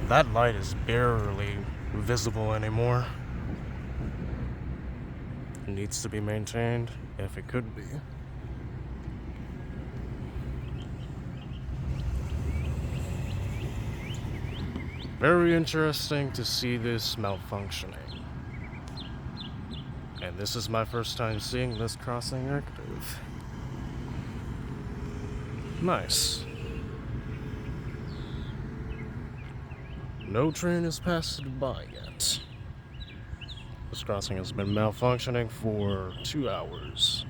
That light is barely visible anymore. It needs to be maintained, if it could be. Very interesting to see this malfunctioning. And this is my first time seeing this crossing active. Nice. No train has passed it by yet. This crossing has been malfunctioning for 2 hours.